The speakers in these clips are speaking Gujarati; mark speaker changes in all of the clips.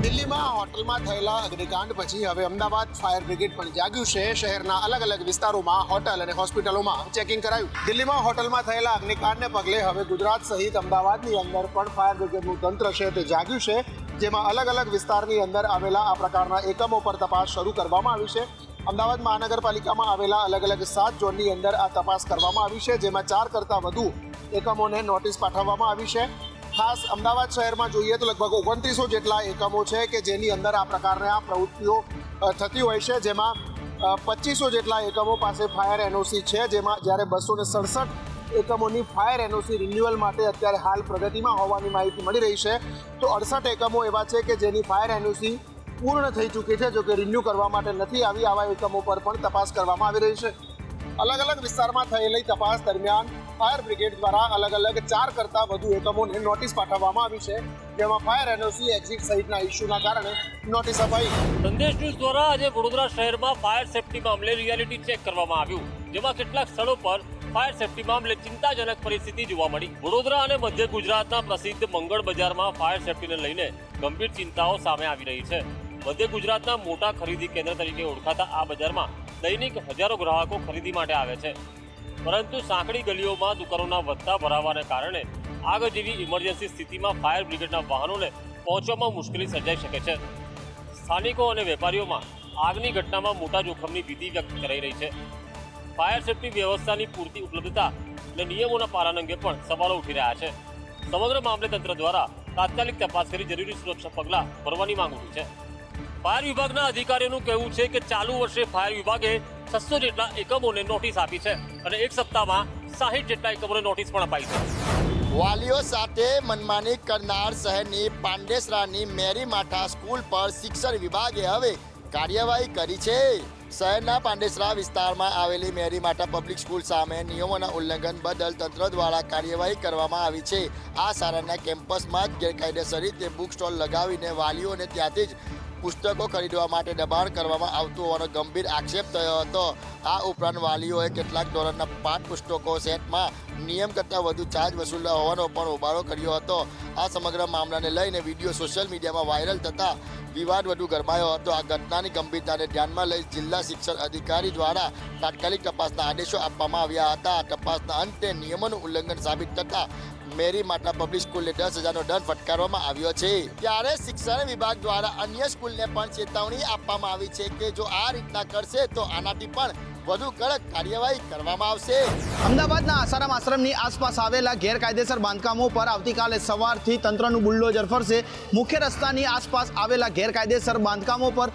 Speaker 1: દિલ્હીમાં હોટલમાં થયેલા અગ્નિકાંડ પછી હવે અમદાવાદ ફાયર બ્રિગેડ પણ જાગ્યું છે। શહેરના અલગ અલગ વિસ્તારોમાં હોટલ અને હોસ્પિટલોમાં ચેકિંગ કરાયું। દિલ્હીમાં હોટલમાં થયેલા અગ્નિકાંડને પગલે હવે ગુજરાત સહિત અમદાવાદની અંદર પણ ફાયર બ્રિગેડનું તંત્ર છે તે જાગ્યું છે, જેમાં અલગ અલગ વિસ્તારની અંદર આવેલા આ પ્રકારના એકમો પર તપાસ શરૂ કરવામાં આવી છે। અમદાવાદ મહાનગરપાલિકામાં આવેલા અલગ અલગ 7 ઝોનની અંદર આ તપાસ કરવામાં આવી છે, જેમાં 4 કરતાં વધુ એકમોને નોટિસ પાઠવવામાં આવી છે। ખાસ અમદાવાદ શહેરમાં જોઈએ તો લગભગ 2900 જેટલા એકમો છે કે જેની અંદર આ પ્રકારના પ્રવૃત્તિઓ થતી હોય છે, જેમાં 2500 જેટલા એકમો પાસે ફાયર એનઓસી છે, જેમાં જ્યારે 267 એકમોની ફાયર એનઓસી રિન્યુઅલ માટે અત્યારે હાલ પ્રગતિમાં હોવાની માહિતી મળી રહી છે। તો 68 એકમો એવા છે કે જેની ફાયર એનઓસી પૂર્ણ થઈ ચૂકી છે, જો કે રિન્યુ કરવા માટે નથી આવી। આવા એકમો પર પણ તપાસ કરવામાં આવી રહી છે। અલગ અલગ વિસ્તારમાં થયેલી તપાસ દરમિયાન ફાયર બ્રિગેડ દ્વારા અલગ અલગ 4 કરતાં વધુ એકમોને નોટિસ પાઠવવામાં આવી છે, જેમાં ફાયર એનઓસી એક્ઝિટ સહિતના ઇસ્યુના કારણે નોટિસ અપાઈ।
Speaker 2: સંદેશ ન્યૂઝ દ્વારા આજે વડોદરા શહેરમાં ફાયર સેફટી મામલે રિયાલિટી ચેક કરવામાં આવ્યું, જેમાં કેટલાક સ્થળો પર ફાયર સેફટી મામલે ચિંતાજનક પરિસ્થિતિ જોવા મળી। વડોદરા અને મધ્ય ગુજરાતના પ્રસિદ્ધ મંગળ બજારમાં ફાયર સેફટીને લઈને ગંભીર ચિંતાઓ સામે આવી રહી છે। મધ્ય ગુજરાતના મોટા ખરીદી કેન્દ્ર તરીકે ઓળખાતા આ બજારમાં દૈનિક હજારો ગ્રાહકો ખરીદી માટે આવે છે, પરંતુ સાંકડી ગલીઓમાં દુકાનોના વધતા ભરાવાને કારણે આગ જેવી ઇમરજન્સી સ્થિતિમાં ફાયર બ્રિગેડના વાહનોને પહોંચવામાં મુશ્કેલી સર્જાઈ શકે છે। સ્થાનિકો અને વેપારીઓમાં આગની ઘટનામાં મોટા જોખમની ભીતિ વ્યક્ત કરાઈ રહી છે। ફાયર સેફટી વ્યવસ્થાની પૂરતી ઉપલબ્ધતા અને નિયમોના પાલન અંગે પણ સવાલો ઉઠી રહ્યા છે। સમગ્ર મામલે તંત્ર દ્વારા તાત્કાલિક તપાસ કરી જરૂરી સુરક્ષા પગલાં ભરવાની માંગ ઉઠી છે। ફાયર વિભાગના અધિકારીઓનું કહેવું છે કે ચાલુ વર્ષે ફાયર વિભાગે 600 જેટલા એકમોને નોટિસ આપી છે અને એક સપ્તાહમાં 60 જેટલા એકમોને નોટિસ પણ અપાઈ છે।
Speaker 3: વાલીઓ સાથે મનમાની કરનાર શહેરની પાંડેસરાની મેરી માઠા સ્કૂલ પર શિક્ષણ વિભાગે હવે કાર્યવાહી કરી છે। શહેરના પાંડેસરા વિસ્તારમાં આવેલી મેરી માઠા પબ્લિક સ્કૂલ સામે નિયમોના ઉલ્લંઘન બદલ તંત્ર દ્વારા કાર્યવાહી કરવામાં આવી છે। આ શાળાના કેમ્પસમાં જ ગેરકાયદેસર રીતે બુક સ્ટોલ લગાવીને વાલીઓને ત્યાંથી જ પુસ્તકો ખરીદવા માટે દબાણ કરવામાં આવતું હોવાનો ગંભીર આક્ષેપ થયો હતો। આ ઉપરાંત વાલીઓએ કેટલાક ધોરણના પાઠ્યપુસ્તકો સેટમાં નિયમ કરતાં વધુ ચાર્જ વસૂલતા હોવાનો પણ હોબાળો કર્યો હતો। આ સમગ્ર મામલાને લઈને વિડીયો સોશિયલ મીડિયામાં વાયરલ થતાં વિવાદ વધુ ગરમાયો હતો। આ ઘટનાની ગંભીરતાને ધ્યાનમાં લઈ જિલ્લા શિક્ષણ અધિકારી દ્વારા તાત્કાલિક તપાસના આદેશો આપવામાં આવ્યા હતા। તપાસના અંતે નિયમોનું ઉલ્લંઘન સાબિત થતાં મેરી માતા પબ્લિક સ્કૂલને 10,000નો દંડ ફટકારવામાં આવ્યો છે। ત્યારે શિક્ષણ વિભાગ દ્વારા અન્ય સ્કૂલને પણ ચેતવણી આપવામાં આવી છે કે જો આ રીતના કરશે તો આનાથી પણ વધુ કડક કાર્યવાહી કરવામાં આવશે।
Speaker 4: અમદાવાદના આસારામ આશ્રમની આસપાસ આવેલા ગેરકાયદેસર બાંધકામો પર આવતીકાલે સવારથી તંત્રનું બુલડોઝર ફરશે। મુખ્ય રસ્તાની આસપાસ આવેલા ગેરકાયદેસર બાંધકામો પર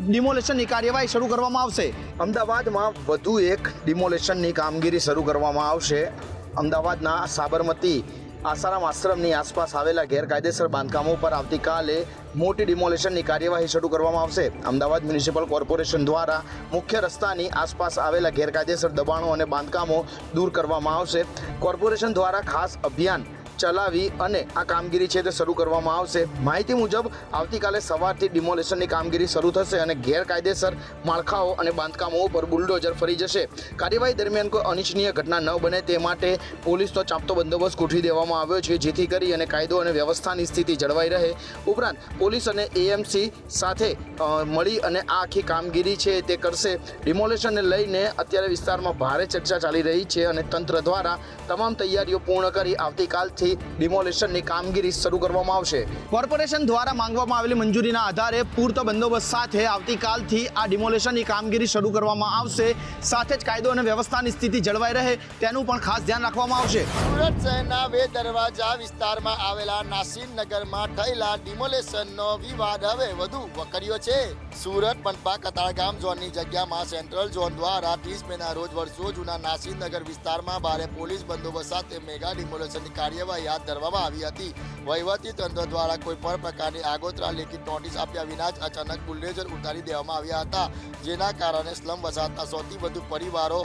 Speaker 4: ડિમોલેશનની કાર્યવાહી શરૂ કરવામાં આવશે। અમદાવાદમાં વધુ એક ડિમોલેશનની કામગીરી શરૂ કરવામાં આવશે। અમદાવાદના સાબરમતી આસારામ આશ્રમની આસપાસ આવેલા ગેરકાયદેસર બાંધકામો પર આવતીકાલે મોટી ડિમોલેશનની કાર્યવાહી શરૂ કરવામાં આવશે। અમદાવાદ મ્યુનિસિપલ કોર્પોરેશન દ્વારા મુખ્ય રસ્તાની આસપાસ આવેલા ગેરકાયદેસર દબાણો અને બાંધકામો દૂર કરવામાં આવશે। કોર્પોરેશન દ્વારા ખાસ અભિયાન ચલાવી અને આ કામગીરી છે તે શરૂ કરવામાં આવશે। માહિતી મુજબ આવતીકાલે સવારથી ડિમોલેશનની કામગીરી શરૂ થશે અને ગેરકાયદેસર માળખાઓ અને બાંધકામો ઉપર બુલડોઝર ફરી જશે। કાર્યવાહી દરમિયાન કોઈ અનિચ્છનીય ઘટના ન બને તે માટે પોલીસનો ચાંપતો બંદોબસ્ત ગોઠવી દેવામાં આવ્યો છે, જેથી કરી અને કાયદો અને વ્યવસ્થાની સ્થિતિ જળવાઈ રહે। ઉપરાંત પોલીસ અને એએમસી સાથે મળી અને આ આખી કામગીરી છે તે કરશે। ડિમોલેશનને લઈને અત્યારે વિસ્તારમાં ભારે ચર્ચા ચાલી રહી છે અને તંત્ર દ્વારા તમામ તૈયારીઓ પૂર્ણ કરી આવતીકાલથી ડિમોલેશનની કામગીરી શરૂ કરવામાં આવશે। કોર્પોરેશન દ્વારા માંગવામાં આવેલી મંજૂરીના આધારે પૂરતો બંદોબસ્ત સાથે આવતીકાલથી આ ડિમોલેશનની કામગીરી શરૂ કરવામાં આવશે। સાથે જ કાયદો અને વ્યવસ્થાની સ્થિતિ જળવાઈ રહે તેનું પણ ખાસ ધ્યાન રાખવામાં આવશે।
Speaker 3: સુરત શહેરના બે દરવાજા વિસ્તારમાં આવેલા નાસીરનગરમાં થયેલા ડિમોલેશનનો વિવાદ હવે વધુ વકર્યો છે। સુરત પંપા કતારગામ ઝોનની જગ્યામાં સેન્ટ્રલ ઝોન દ્વારા 30 મેના રોજ વર્ષો જૂના નાસીરનગર વિસ્તારમાં ભારે પોલીસ બંદોબસ્ત સાથે મેગા ડિમોલેશનની કાર્યવાહી હાથ ધરવામાં આવી હતી। વહીવટી તંત્ર દ્વારા કોઈ પણ પ્રકારની આગોતરા લેખિત નોટિસ આપ્યા વિના જ અચાનક બુલડોઝર ઉતારી દેવામાં આવ્યા હતા, જેના કારણે સ્લમ વસાહતના 100થી વધુ પરિવારો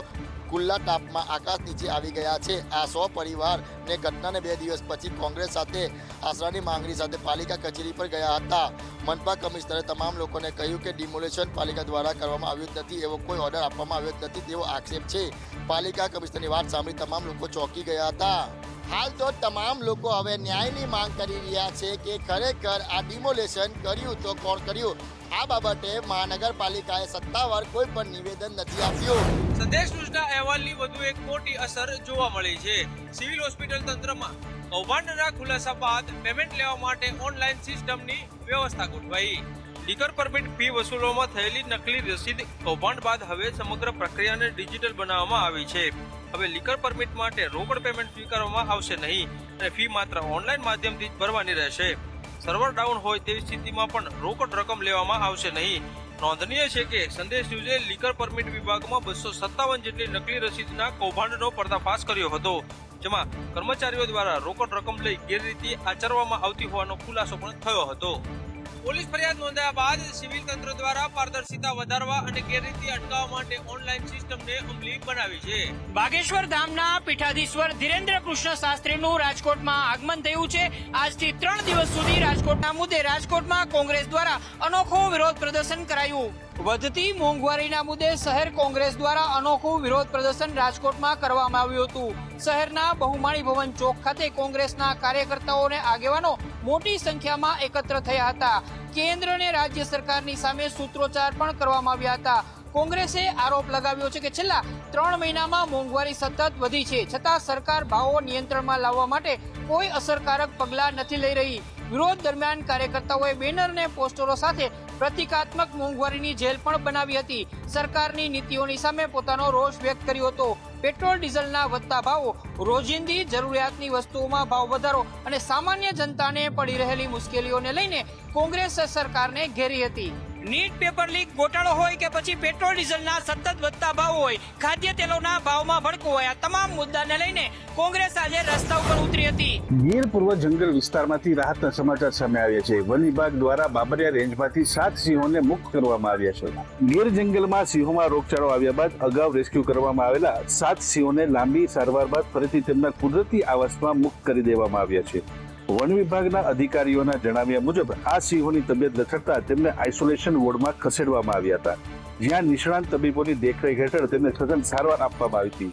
Speaker 3: ખુલ્લા તાપમાં આકાશ નીચે આવી ગયા છે। આ 100 પરિવારને ઘટનાને 2 દિવસ પછી કોંગ્રેસ સાથે આશરાની માંગણી સાથે પાલિકા કચેરી પર ગયા હતા। મનપા કમિશનરે તમામ લોકોને કહ્યું કે ડિમોલેશન પાલિકા દ્વારા કરવામાં આવ્યું જ નથી, એવો કોઈ ઓર્ડર આપવામાં આવ્યો જ નથી તેવો આક્ષેપ છે। પાલિકા કમિશનરની વાત સાંભળી તમામ લોકો ચોંકી ગયા હતા। હાલ તો તમામ લોકો હવે ન્યાયની માંગ કરી રહ્યા છે કે ખરેખર આ ડિમોલેશન કર્યું તો કોણ કર્યું. આ બાબતે મહાનગરપાલિકાએ સત્તાવાર કોઈ પણ નિવેદન નથી આપ્યું.
Speaker 5: સંદેશ ન્યૂઝના અહેવાલની વધુ એક મોટી અસર જોવા મળી છે. સિવિલ હોસ્પિટલ તંત્રમાં કૌભાંડના ખુલાસા બાદ પેમેન્ટ લેવા માટે ઓનલાઈન સિસ્ટમની વ્યવસ્થા ગોઠવાઈ. લીકર પરમિટ ફી વસૂલવામાં થયેલી નકલી રસીદ કૌભાંડ બાદ હવે સમગ્ર પ્રક્રિયાને ડિજિટલ બનાવવામાં આવી છે. હવે લીકર પરમિટ માટે રોકડ પેમેન્ટ સ્વીકારવામાં આવશે નહીં અને ફી માત્ર ઓનલાઈન માધ્યમથી જ ભરવાની રહેશે. સર્વર ડાઉન હોય તેવી સ્થિતિમાં પણ રોકડ રકમ લેવામાં આવશે નહીં. નોંધનીય છે કે સંદેશ ન્યૂઝે લીકર પરમિટ વિભાગમાં 257 જેટલી નકલી રસીદના કૌભાંડનો પર્દાફાશ કર્યો હતો, જેમાં કર્મચારીઓ દ્વારા રોકડ રકમ લઈ ગેરરીતિ આચરવામાં આવતી હોવાનો ખુલાસો પણ થયો હતો. પોલીસ ફરિયાદ નોંધાયા બાદ સિવિલ તંત્ર દ્વારા પારદર્શિતા વધારવા અને ગેરરીતિ અટકાવવા માટે ઓનલાઈન સિસ્ટમને અમલી બનાવી છે.
Speaker 6: બાગેશ્વર ધામના પીઠાધીશ્વર ધીરેન્દ્ર કૃષ્ણ શાસ્ત્રીનું રાજકોટમાં આગમન થયું છે. આજથી 3 દિવસ સુધી રાજકોટના મુદ્દે રાજકોટમાં કોંગ્રેસ દ્વારા અનોખો વિરોધ પ્રદર્શન કરાયું. વધતી મોંઘવારીના મુદ્દે શહેર કોંગ્રેસ દ્વારા અનોખું વિરોધ પ્રદર્શન રાજકોટમાં કરવામાં આવ્યું હતું. શહેરના બહુમાળી ભવન ચોક ખાતે કોંગ્રેસના કાર્યકર્તાઓ અને આગેવાનો મોટી સંખ્યામાં એકત્ર થયા હતા. કેન્દ્ર અને રાજ્ય સરકારની સામે સૂત્રોચ્ચાર પણ કરવામાં આવ્યા હતા. કોંગ્રેસે આરોપ લગાવ્યો છે કે છેલ્લા 3 મહિનામાં મોંઘવારી સતત વધી છે, છતાં સરકાર ભાવો નિયંત્રણમાં લાવવા માટે કોઈ અસરકારક પગલાં નથી લઈ રહી. વિરોધ દરમિયાન કાર્યકર્તાઓએ બેનર અને પોસ્ટરો સાથે પ્રતિકાત્મક મોંઘવારીની જેલ પણ બનાવી હતી. સરકારની નીતિઓની સામે પોતાનો રોષ વ્યક્ત કર્યો હતો. પેટ્રોલ ડીઝલના વધતા ભાવો, રોજિંદી જરૂરિયાતની વસ્તુઓમાં ભાવ વધારો અને સામાન્ય જનતાને પડી રહેલી મુશ્કેલીઓને લઈને કોંગ્રેસ સરકારને ઘેરી હતી. નીટ પેપર લીક ગોટાળો હોય કે પછી પેટ્રોલ ડીઝલના સતત વધતા ભાવ હોય, ખાદ્ય તેલોના ભાવમાં ભડકો હોય, આ તમામ મુદ્દાને લઈને કોંગ્રેસ આજે રસ્તા ઉપર ઉતરી હતી.
Speaker 7: ગીર પૂર્વ જંગલ વિસ્તારમાંથી રાહતના સમાચાર સામે આવ્યા છે. વન વિભાગ દ્વારા બાબરિયા રેન્જમાંથી 7 સિંહોને મુક્ત કરવામાં આવ્યા છે. ગીર જંગલમાં સિંહોમાં રોગચાળો આવ્યા બાદ અગાઉ રેસ્ક્યુ કરવામાં આવેલા 7 સિંહોને લાંબી સારવાર બાદ ફરીથી તેમના કુદરતી આવાસમાં મુક્ત કરી દેવામાં આવ્યા છે. વન વિભાગના અધિકારીઓના જણાવ્યા મુજબ આ સિંહોની તબિયત લથડતા તેમને આઇસોલેશન વોર્ડમાં ખસેડવામાં આવ્યા હતા, જ્યાં નિષ્ણાંત તબીબોની દેખરેખ હેઠળ તેમને સઘન સારવાર આપવામાં આવી હતી.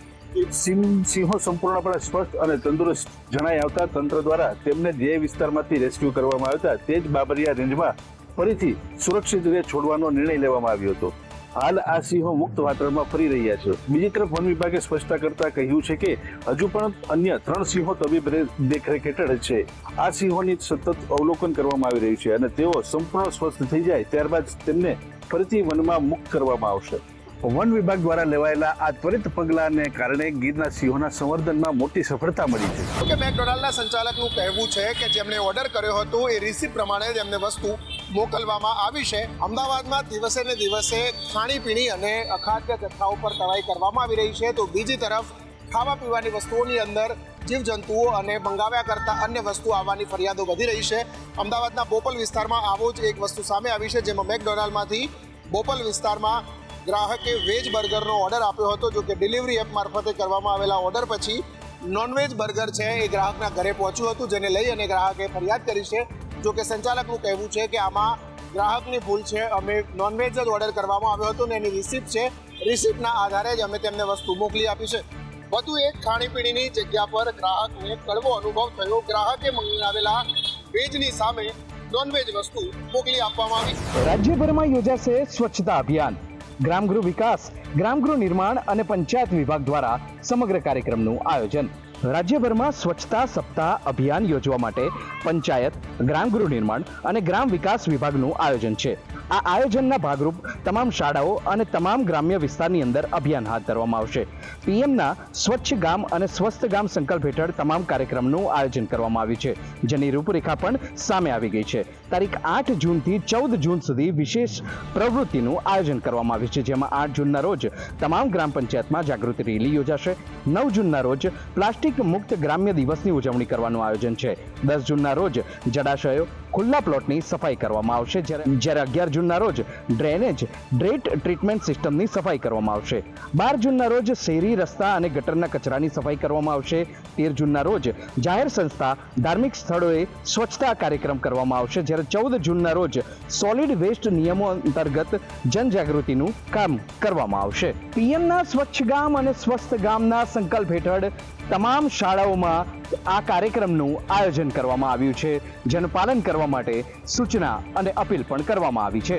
Speaker 7: સિંહો સંપૂર્ણપણે સ્વસ્થ અને તંદુરસ્ત જણાઈ આવતા તંત્ર દ્વારા તેમને જે વિસ્તારમાંથી રેસ્ક્યુ કરવામાં આવ્યા હતા તે જ બાબરિયા રેન્જમાં ફરીથી સુરક્ષિત રીતે છોડવાનો નિર્ણય લેવામાં આવ્યો હતો. હાલ આ સિંહો મુક્ત વાતાવરણમાં ફરી રહ્યા છે. બીજી તરફ વન વિભાગે સ્પષ્ટતા કરતા કહ્યું છે કે હજુ પણ અન્ય 3 સિંહો તબીબ દેખરેખ હેઠળ છે. આ સિંહોની સતત અવલોકન કરવામાં આવી રહ્યું છે અને તેઓ સંપૂર્ણ સ્વસ્થ થઈ જાય ત્યારબાદ તેમને ફરીથી વનમાં મુક્ત કરવામાં આવશે. વન વિભાગ દ્વારા લેવાયેલા આ ત્વરિત પગલાંને કારણે ગીરના સિંહોના સંવર્ધનમાં મોટી સફળતા મળી છે.
Speaker 1: કે મેકડોનાલ્ડના સંચાલકનું કહેવું છે કે જેમણે ઓર્ડર કર્યો હતો એ રિસીપ્ટ પ્રમાણે જ એમને વસ્તુ મોકલવામાં આવી છે. અમદાવાદમાં દિવસે ને દિવસે ખાણીપીણી અને અખાદ્ય જથ્થાઓ પર તવાઈ કરવામાં આવી રહી છે, તો બીજી તરફ ખાવા પીવાની વસ્તુઓની અંદર જીવજંતુઓ અને મંગાવ્યા કરતા અન્ય વસ્તુ આવવાની ફરિયાદો વધી રહી છે. અમદાવાદના બોપલ વિસ્તારમાં આવો જ એક વસ્તુ સામે આવી છે, જેમાં મેકડોનાલ્ડમાંથી બોપલ વિસ્તારમાં ગ્રાહકે વેજ બર્ગરનો ઓર્ડર આપ્યો હતો. જો કે ડિલિવરી એપ મારફતે કરવામાં આવેલા ઓર્ડર પછી નોનવેજ બર્ગર છે એ ગ્રાહકના ઘરે પહોંચ્યું હતું, જેને લઈ અને ગ્રાહકે ફરિયાદ કરી છે. જો કે સંચાલકનું કહેવું છે કે આમાં ગ્રાહકની ભૂલ છે, અમે નોનવેજ જ ઓર્ડર કરવામાં આવ્યો હતો ને એની રિસિપ્ટ છે, રિસિપ્ટના આધારે જ અમે તેમને વસ્તુ મોકલી આપી છે. વધુ એક ખાણીપીણીની જગ્યા પર ગ્રાહકને કડવો અનુભવ થયો. ગ્રાહકે મંગાવેલા વેજની સામે નોનવેજ વસ્તુ મોકલી આપવામાં આવી.
Speaker 8: રાજ્યભરમાં યોજાશે સ્વચ્છતા અભિયાન. ગ્રામગૃહ વિકાસ, ગ્રામગૃહ નિર્માણ અને પંચાયત વિભાગ દ્વારા સમગ્ર કાર્યક્રમનું આયોજન. રાજ્યભરમાં સ્વચ્છતા સપ્તાહ અભિયાન યોજવા માટે પંચાયત, ગ્રામગૃહ નિર્માણ અને ગ્રામ વિકાસ વિભાગનું આયોજન છે. આ આયોજનના ભાગરૂપ તમામ શાળાઓ અને તમામ ગ્રામ્ય વિસ્તારની અંદર અભિયાન હાથ ધરવામાં આવશે. પીએમના સ્વચ્છ ગામ અને સ્વસ્થ ગામ સંકલ્પ હેઠળ તમામ કાર્યક્રમનું આયોજન કરવામાં આવ્યું છે, જેની રૂપરેખા પણ સામે આવી ગઈ છે. તારીખ 8 જૂનથી 14 જૂન સુધી વિશેષ પ્રવૃત્તિનું આયોજન કરવામાં આવ્યું છે, જેમાં 8 જૂનના રોજ તમામ ગ્રામ પંચાયતમાં જાગૃતિ રેલી યોજાશે. 9 જૂનના રોજ પ્લાસ્ટિક મુક્ત ગ્રામ્ય દિવસની ઉજવણી કરવાનું આયોજન છે. 10 જૂનના રોજ જળાશયો, ખુલ્લા પ્લોટની સફાઈ કરવામાં આવશે, જ્યારે 11 જૂનના રોજ ડ્રેનેજ ટ્રીટમેન્ટ સિસ્ટમની સફાઈ કરવામાં આવશે. 12 જૂનના રોજ શહેરી રસ્તા અને ગટરના કચરાની સફાઈ કરવામાં આવશે. 13 જૂનના રોજ જાહેર સંસ્થા, ધાર્મિક સ્થળોએ સ્વચ્છતા કાર્યક્રમ કરવામાં આવશે, જ્યારે 14 જૂનના રોજ સોલિડ વેસ્ટ નિયમો અંતર્ગત જનજાગૃતિનું કામ કરવામાં આવશે. પીએમના સ્વચ્છ ગામ અને સ્વસ્થ ગામના સંકલ્પ હેઠળ તમામ શાળાઓમાં આ કાર્યક્રમનું આયોજન કરવામાં આવ્યું છે જેનું પાલન કરવા માટે સૂચના અને અપીલ પણ કરવામાં આવી છે.